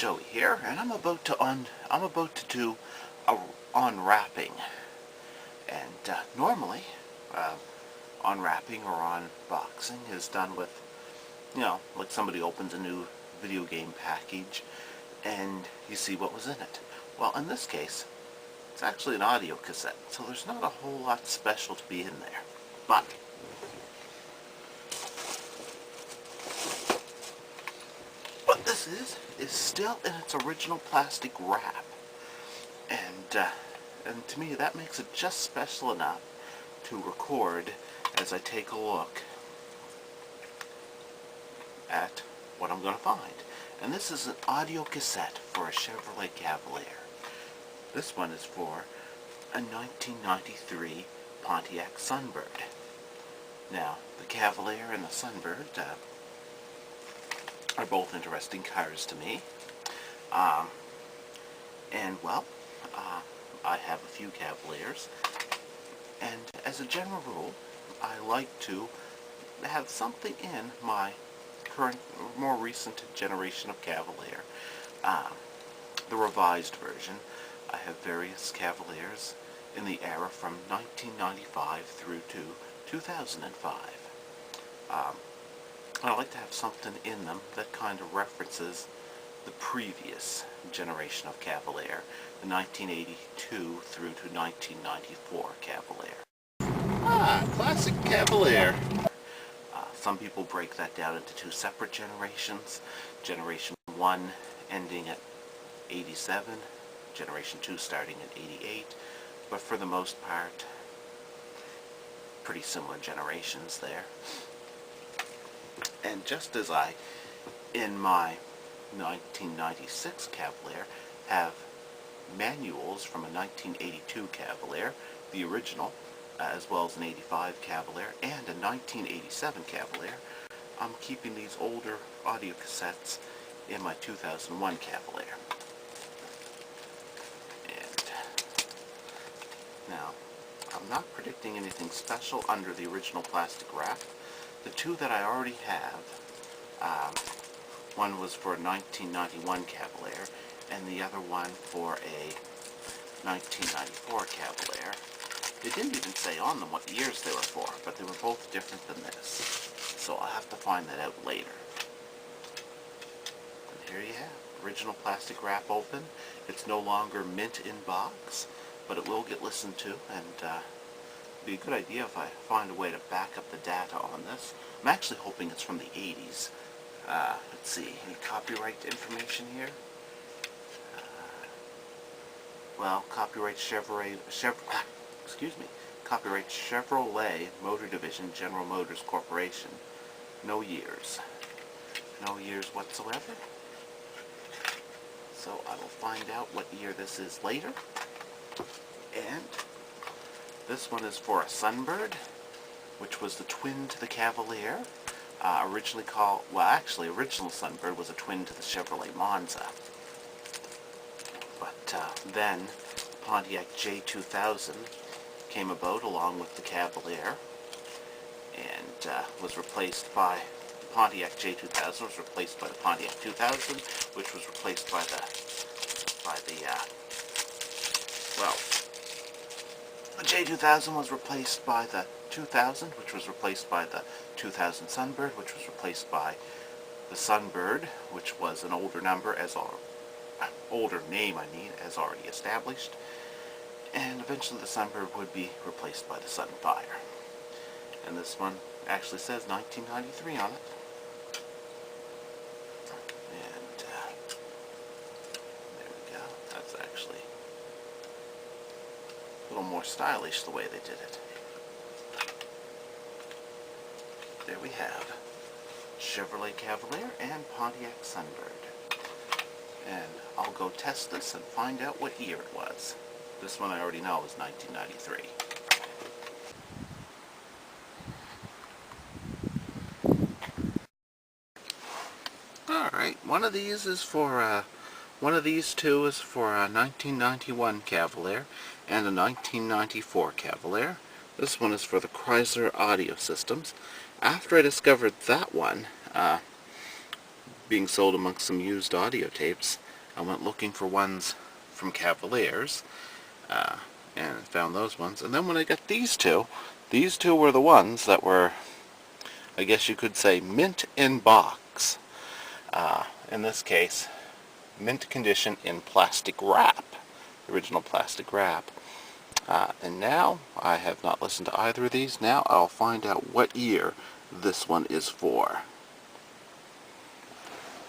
Joey here, and I'm about to do a unwrapping. And normally, unwrapping or unboxing is done with, like somebody opens a new video game package and you see what was in it. Well, in this case, it's actually an audio cassette, so there's not a whole lot special to be in there. But what this is still in its original plastic wrap, and to me that makes it just special enough to record as I take a look at what I'm going to find. And this is an audio cassette for a Chevrolet Cavalier. This one is for a 1993 Pontiac Sunbird. Now, the Cavalier and the Sunbird are both interesting cars to me. I have a few Cavaliers, and as a general rule, I like to have something in my current, more recent generation of Cavalier. The revised version. I have various Cavaliers in the era from 1995 through to 2005. I like to have something in them that kind of references the previous generation of Cavalier, the 1982 through to 1994 Cavalier. Classic Cavalier. Some people break that down into two separate generations. Generation 1 ending at 87, Generation 2 starting at 88, but for the most part, pretty similar generations there. And just as I, in my 1996 Cavalier, have manuals from a 1982 Cavalier, the original, as well as an 85 Cavalier and a 1987 Cavalier, I'm keeping these older audio cassettes in my 2001 Cavalier. And now, I'm not predicting anything special under the original plastic wrap. The two that I already have, one was for a 1991 Cavalier, and the other one for a 1994 Cavalier. They didn't even say on them what years they were for, but they were both different than this. So I'll have to find that out later. And here you have, original plastic wrap open. It's no longer mint in box, but it will get listened to, and it'd be a good idea if I find a way to back up the data on this. I'm actually hoping it's from the 80s. Let's see, any copyright information here? Well, copyright copyright Chevrolet Motor Division, General Motors Corporation. No years. No years whatsoever. So I will find out what year this is later. And this one is for a Sunbird, which was the twin to the Cavalier. Original Sunbird was a twin to the Chevrolet Monza. But then Pontiac J2000 came about along with the Cavalier, and was replaced by Pontiac J2000 was replaced by the Pontiac 2000, which was replaced by the J2000 was replaced by the 2000, which was replaced by the 2000 Sunbird, which was replaced by the Sunbird, which was an older number older name, as already established, and eventually the Sunbird would be replaced by the Sunfire. And this one actually says 1993 on it. And there we go. That's actually a little more stylish the way they did it. There we have Chevrolet Cavalier and Pontiac Sunbird. And I'll go test this and find out what year it was. This one I already know is 1993. Alright, one of these two is for a 1991 Cavalier and a 1994 Cavalier. This one is for the Chrysler audio systems. After I discovered that one being sold amongst some used audio tapes, I went looking for ones from Cavaliers, and found those ones. And then when I got these two were the ones that were, I guess you could say, mint in box. In this case, mint condition in plastic wrap, original plastic wrap. And now, I have not listened to either of these. Now I'll find out what year this one is for.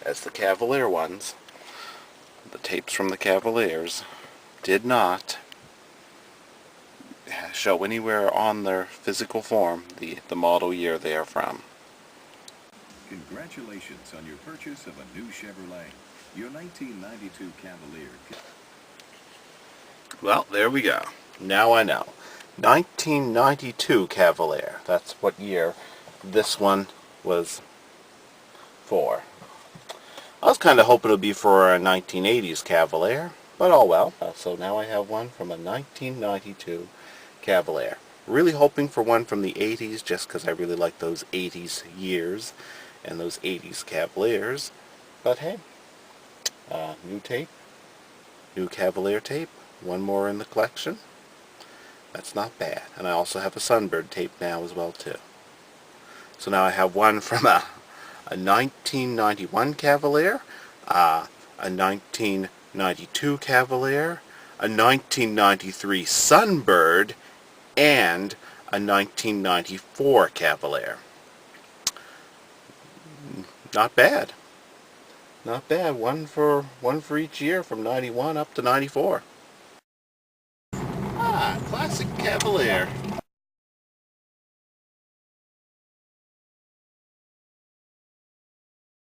As the Cavalier ones, the tapes from the Cavaliers did not show anywhere on their physical form the model year they are from. Congratulations on your purchase of a new Chevrolet. Your 1992 Cavalier. Well, there we go. Now I know. 1992 Cavalier. That's what year this one was for. I was kind of hoping it would be for a 1980s Cavalier, but oh well. So now I have one from a 1992 Cavalier. Really hoping for one from the 80s, just because I really like those 80s years and those 80s Cavaliers. But hey, new tape, new Cavalier tape, one more in the collection. That's not bad. And I also have a SunBird tape now as well too. So now I have one from a 1991 Cavalier, a 1992 Cavalier, a 1993 SunBird, and a 1994 Cavalier. Not bad. Not bad. One for each year from 91 up to 94. Classic Cavalier.